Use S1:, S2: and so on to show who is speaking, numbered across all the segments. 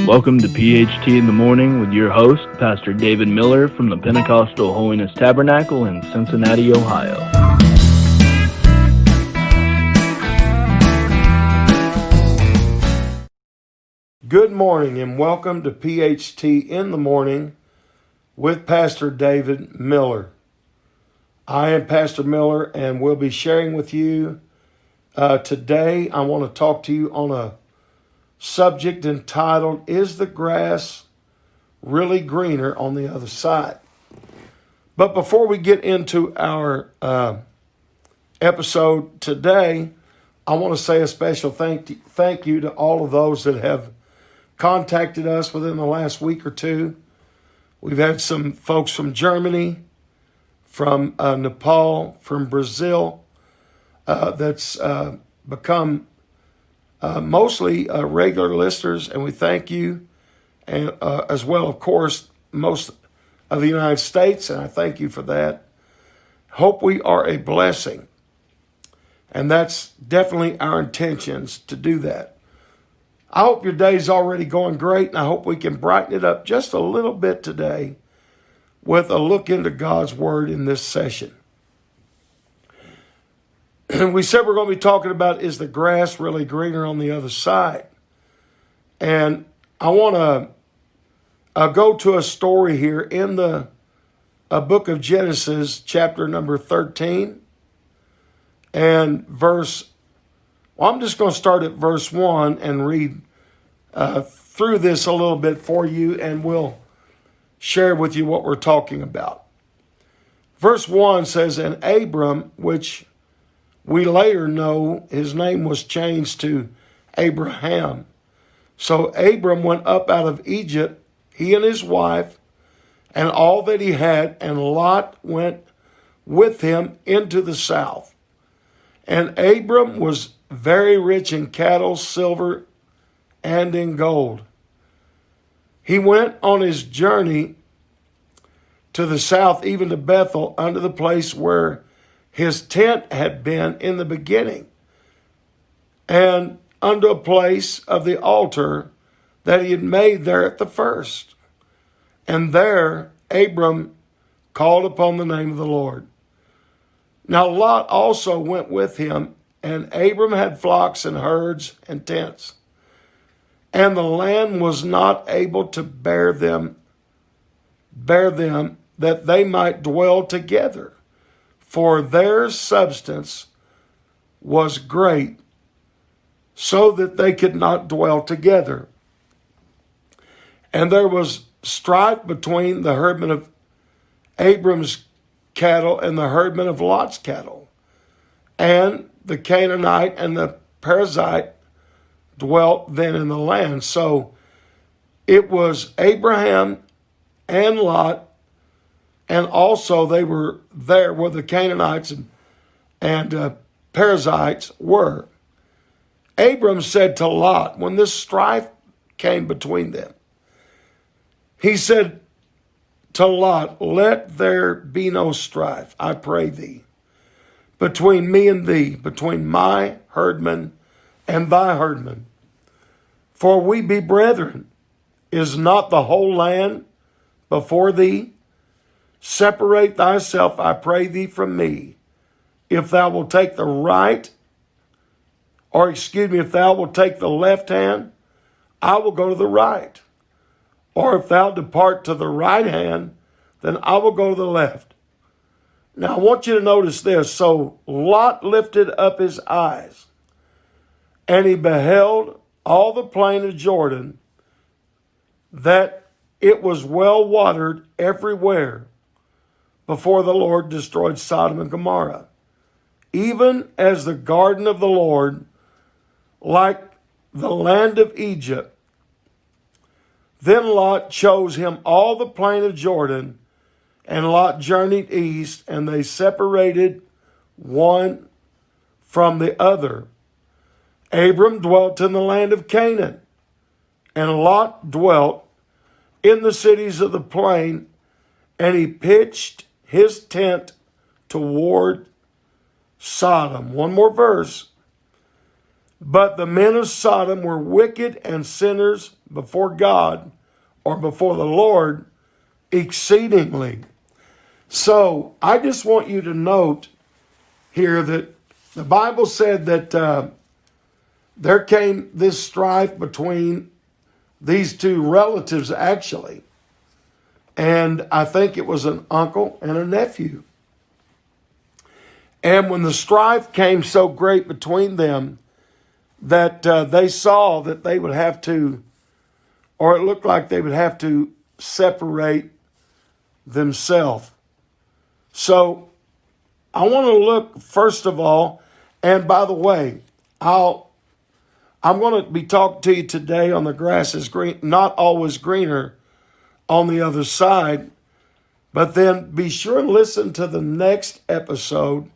S1: Welcome to PHT in the Morning with your host, Pastor David Miller from the Pentecostal Holiness Tabernacle in Cincinnati, Ohio.
S2: Good morning and welcome to PHT in the Morning with Pastor David Miller. I am Pastor Miller and we'll be sharing with you today. I want to talk to you on a subject entitled, Is the Grass Really Greener on the Other Side? But before we get into our episode today, I want to say a special thank you to all of those that have contacted us within the last week or two. We've had some folks from Germany, from Nepal, from Brazil, that's become mostly regular listeners, and we thank you, and as well, of course, most of the United States, and I thank you for that. Hope we are a blessing, and that's definitely our intentions to do that. I hope your day's already going great, and I hope we can brighten it up just a little bit today with a look into God's Word in this session. We said we're going to be talking about, is the grass really greener on the other side? And I want to go to a story here in the book of Genesis, chapter number 13, and I'm just going to start at verse 1 and read through this a little bit for you, and we'll share with you what we're talking about. Verse 1 says, And Abram, which we later know his name was changed to Abraham. So Abram went up out of Egypt, he and his wife, and all that he had, and Lot went with him into the south. And Abram was very rich in cattle, silver, and in gold. He went on his journey to the south, even to Bethel, unto the place where his tent had been in the beginning, and unto a place of the altar that he had made there at the first. And there Abram called upon the name of the Lord. Now Lot also went with him, and Abram had flocks and herds and tents. And the land was not able to bear them that they might dwell together, for their substance was great, so that they could not dwell together. And there was strife between the herdmen of Abram's cattle and the herdmen of Lot's cattle. And the Canaanite and the Perizzite dwelt then in the land. So it was Abraham and Lot, and also they were there where the Canaanites and Perizzites were. Abram said to Lot, when this strife came between them, he said to Lot, Let there be no strife, I pray thee, between me and thee, between my herdmen and thy herdmen. For we be brethren. Is not the whole land before thee? Separate thyself, I pray thee, from me. If thou wilt take the right, if thou wilt take the left hand, I will go to the right. Or if thou depart to the right hand, then I will go to the left. Now I want you to notice this. So Lot lifted up his eyes, and he beheld all the plain of Jordan, that it was well watered everywhere, before the Lord destroyed Sodom and Gomorrah, even as the garden of the Lord, like the land of Egypt. Then Lot chose him all the plain of Jordan, and Lot journeyed east, and they separated one from the other. Abram dwelt in the land of Canaan, and Lot dwelt in the cities of the plain, and he pitched his tent toward Sodom. One more verse. But the men of Sodom were wicked and sinners before God, or before the Lord, exceedingly. So I just want you to note here that the Bible said that there came this strife between these two relatives, actually. And I think it was an uncle and a nephew. And when the strife came so great between them that they saw that they would have to, or it looked like they would have to separate themselves. So I want to look first of all, and by the way, I'm going to be talking to you today on the grass is green, not always greener on the other side. But then be sure and listen to the next episode.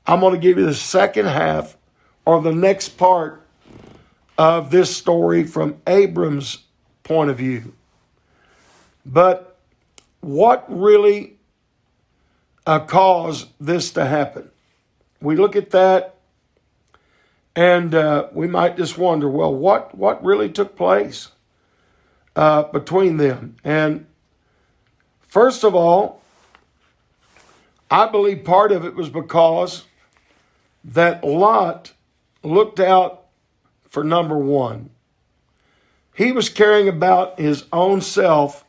S2: I'm going to give you the second half, or the next part of this story from Abram's point of view. But what really caused this to happen? We look at that, and we might just wonder, well, what really took place between them? And first of all, I believe part of it was because that Lot looked out for number one. He was caring about his own self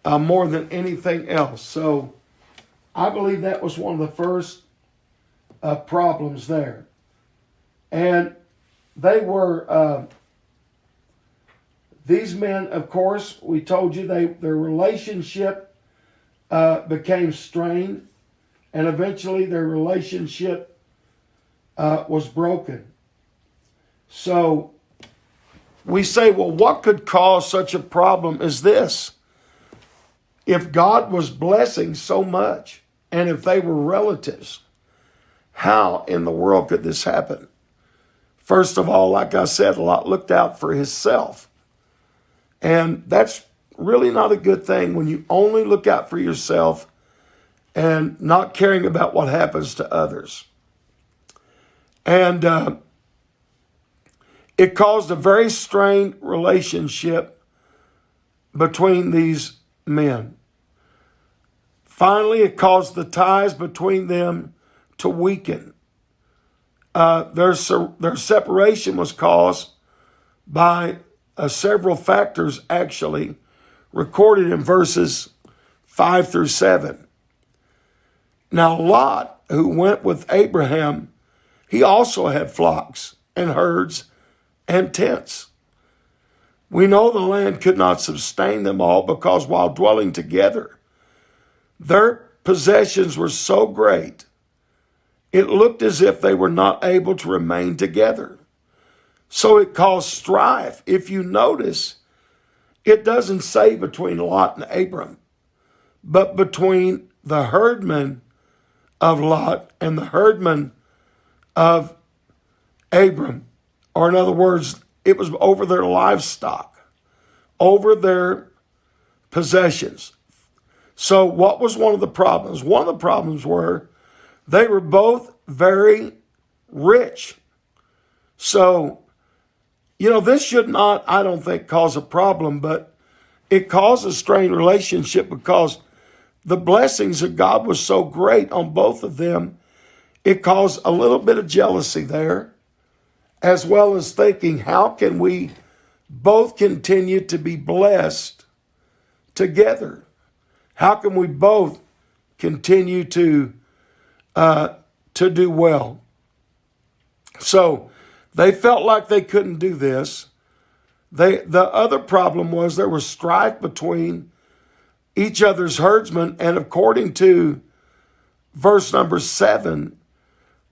S2: more than anything else. So I believe that was one of the first problems there. And they were, these men, of course, we told you their relationship became strained, and eventually their relationship was broken. So we say, well, what could cause such a problem as this? If God was blessing so much, and if they were relatives, how in the world could this happen? First of all, like I said, Lot looked out for himself. And that's really not a good thing when you only look out for yourself and not caring about what happens to others. And it caused a very strained relationship between these men. Finally, it caused the ties between them to weaken. Their separation was caused by several factors, actually, recorded in verses 5 through 7. Now, Lot, who went with Abraham, he also had flocks and herds and tents. We know the land could not sustain them all because while dwelling together, their possessions were so great, it looked as if they were not able to remain together. So it caused strife. If you notice, it doesn't say between Lot and Abram, but between the herdmen of Lot and the herdmen of Abram. Or in other words, it was over their livestock, over their possessions. So what was one of the problems? One of the problems were they were both very rich. So, this should not, I don't think, cause a problem, but it caused a strained relationship because the blessings of God was so great on both of them. It caused a little bit of jealousy there, as well as thinking, how can we both continue to be blessed together? How can we both continue to do well? So they felt like they couldn't do this. The other problem was there was strife between each other's herdsmen, and according to verse number 7,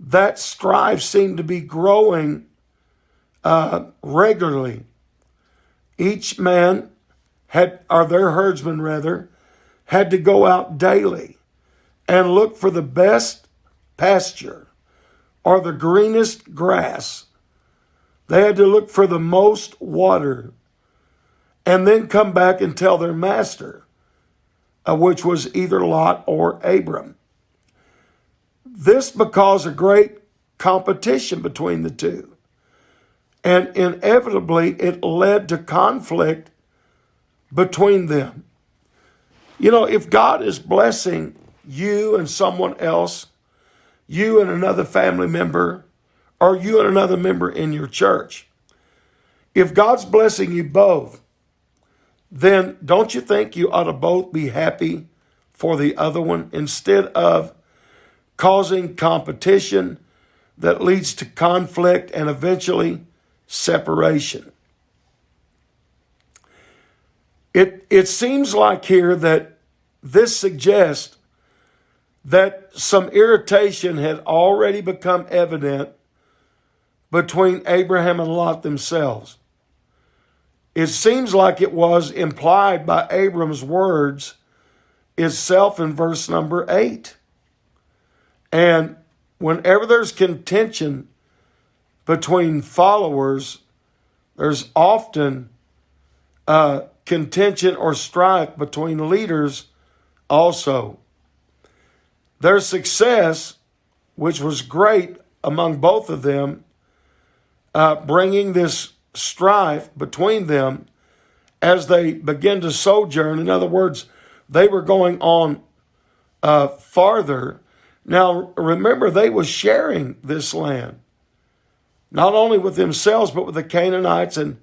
S2: that strife seemed to be growing regularly. Each man their herdsman rather, had to go out daily and look for the best pasture or the greenest grass. They had to look for the most water and then come back and tell their master, which was either Lot or Abram. This because a great competition between the two. And inevitably, it led to conflict between them. You know, if God is blessing you and someone else, you and another family member, or you and another member in your church, if God's blessing you both, then don't you think you ought to both be happy for the other one instead of causing competition that leads to conflict and eventually separation? It seems like here that this suggests that some irritation had already become evident between Abraham and Lot themselves. It seems like it was implied by Abram's words itself in verse number 8. And whenever there's contention between followers, there's often contention or strife between leaders also. Their success, which was great among both of them, bringing this strife between them as they begin to sojourn. In other words, they were going on farther. Now, remember, they were sharing this land, not only with themselves, but with the Canaanites and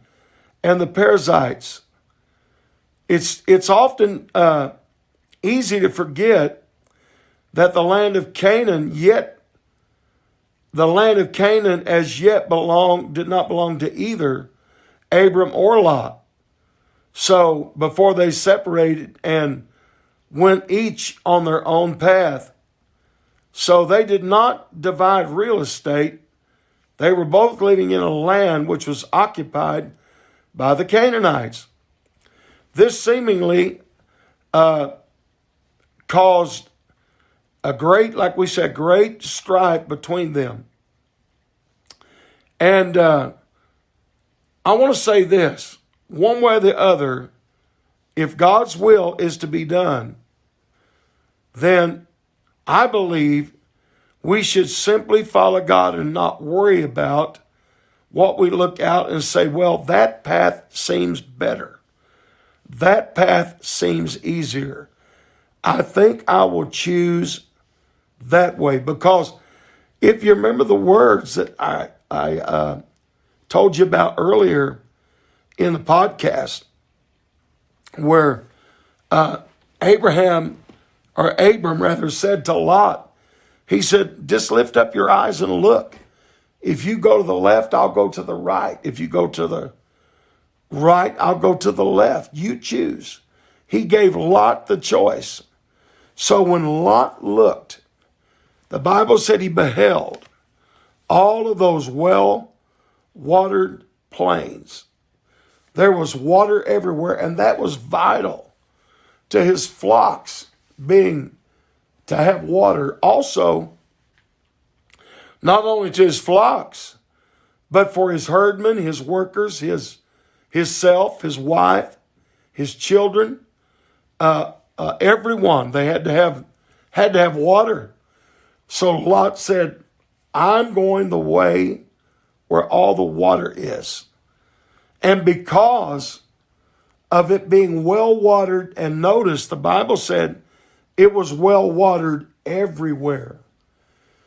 S2: the Perizzites. It's often easy to forget that the land of Canaan as yet did not belong to either Abram or Lot. So before they separated and went each on their own path, so they did not divide real estate. They were both living in a land which was occupied by the Canaanites. This seemingly caused a great strife between them. And I want to say this, one way or the other, if God's will is to be done, then I believe we should simply follow God and not worry about what we look out and say, well, that path seems better. That path seems easier. I think I will choose that way, because if you remember the words that I told you about earlier in the podcast, where Abram said to Lot, he said, just lift up your eyes and look. If you go to the left, I'll go to the right. If you go to the right, I'll go to the left. You choose. He gave Lot the choice. So when Lot looked, the Bible said he beheld all of those well-watered plains. There was water everywhere, and that was vital to his flocks to have water. Also, not only to his flocks, but for his herdmen, his workers, himself, his wife, his children, everyone. They had to have water. So Lot said, I'm going the way where all the water is. And because of it being well watered, and notice the Bible said it was well watered everywhere.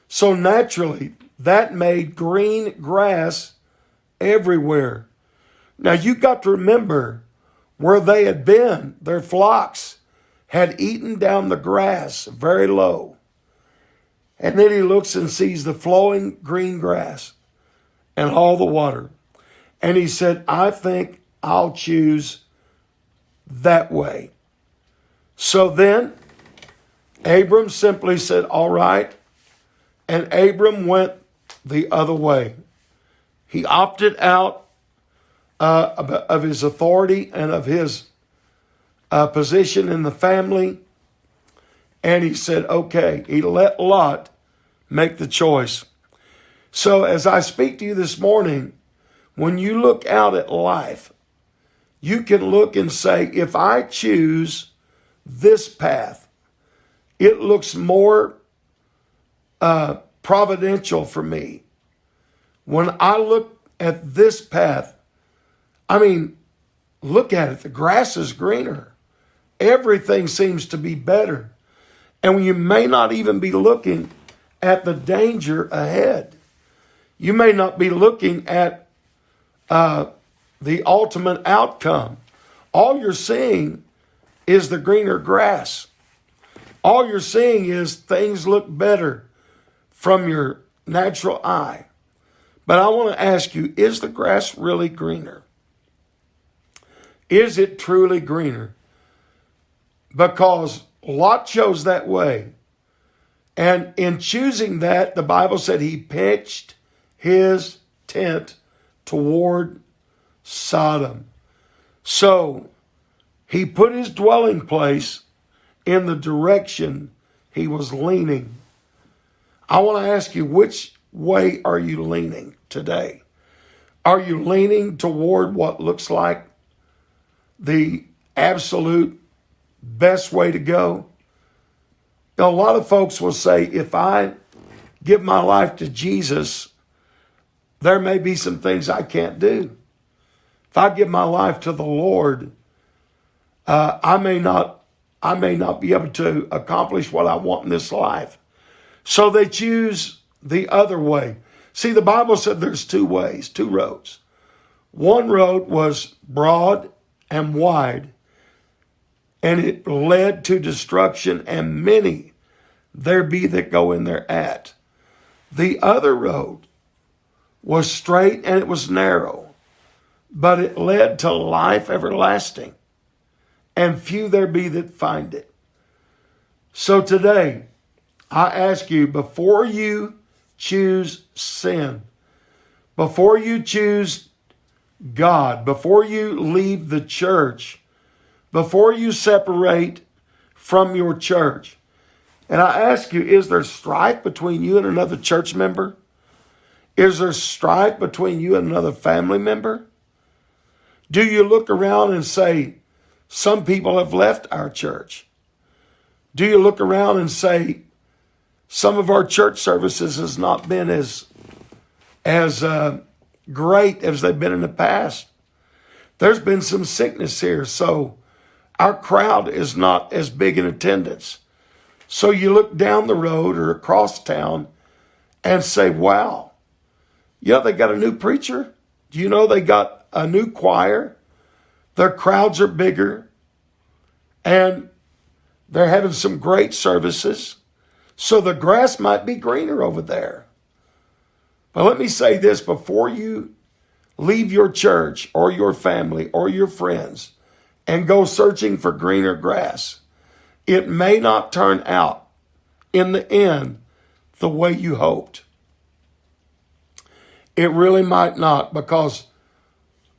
S2: So naturally, that made green grass everywhere. Now you got to remember where they had been. Their flocks had eaten down the grass very low. And then he looks and sees the flowing green grass and all the water. And he said, I think I'll choose that way. So then Abram simply said, all right. And Abram went the other way. He opted out of his authority and of his position in the family. And he said, okay, he let Lot make the choice. So as I speak to you this morning, when you look out at life, you can look and say, if I choose this path, it looks more providential for me. When I look at this path, I mean, look at it. The grass is greener. Everything seems to be better. And you may not even be looking at the danger ahead. You may not be looking at the ultimate outcome. All you're seeing is the greener grass. All you're seeing is things look better from your natural eye. But I want to ask you, is the grass really greener? Is it truly greener? Because Lot chose that way. And in choosing that, the Bible said he pitched his tent toward Sodom. So he put his dwelling place in the direction he was leaning. I want to ask you, which way are you leaning today? Are you leaning toward what looks like the absolute best way to go? Now, a lot of folks will say, if I give my life to Jesus, there may be some things I can't do. If I give my life to the Lord, I may not be able to accomplish what I want in this life. So they choose the other way. See, the Bible said there's two ways, two roads. One road was broad and wide, and it led to destruction, and many there be that go in thereat. The other road was straight and it was narrow, but it led to life everlasting, and few there be that find it. So today, I ask you, before you choose sin, before you choose God, before you leave the church, before you separate from your church, and I ask you, is there strife between you and another church member? Is there strife between you and another family member? Do you look around and say, some people have left our church? Do you look around and say, some of our church services has not been as great as they've been in the past? There's been some sickness here, so our crowd is not as big in attendance. So you look down the road or across town and say, wow, they got a new preacher. Do you know they got a new choir? Their crowds are bigger, and they're having some great services. So the grass might be greener over there. But let me say this, before you leave your church or your family or your friends and go searching for greener grass, it may not turn out in the end the way you hoped. It really might not, because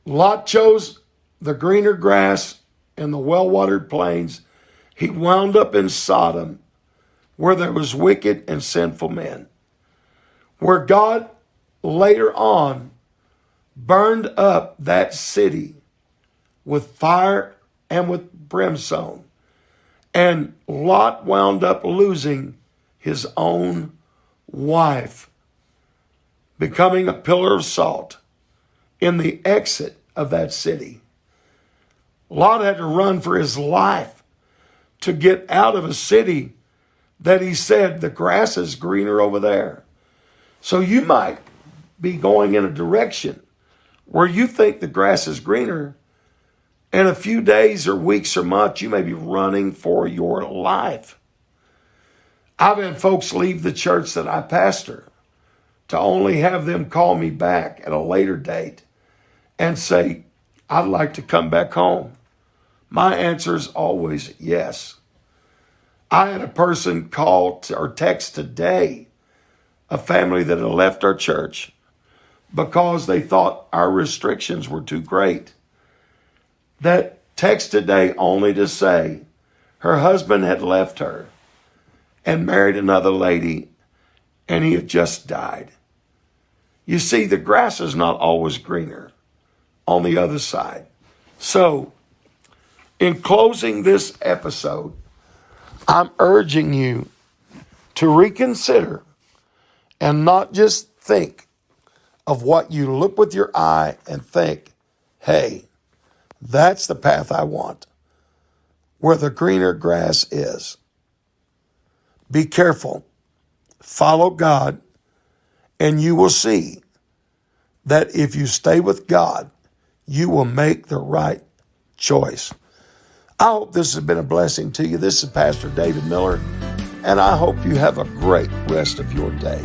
S2: Lot chose the greener grass and the well-watered plains. He wound up in Sodom, where there was wicked and sinful men, where God later on burned up that city with fire and with brimstone. And Lot wound up losing his own wife, becoming a pillar of salt in the exit of that city. Lot had to run for his life to get out of a city that he said, the grass is greener over there. So you might be going in a direction where you think the grass is greener, in a few days or weeks or months, you may be running for your life. I've had folks leave the church that I pastor to only have them call me back at a later date and say, I'd like to come back home. My answer is always yes. I had a person call or text today, a family that had left our church because they thought our restrictions were too great. That text today only to say her husband had left her and married another lady, and he had just died. You see, the grass is not always greener on the other side. So, in closing this episode, I'm urging you to reconsider and not just think of what you look with your eye and think, hey, that's the path I want, where the greener grass is. Be careful. Follow God, and you will see that if you stay with God, you will make the right choice. I hope this has been a blessing to you. This is Pastor David Miller, and I hope you have a great rest of your day.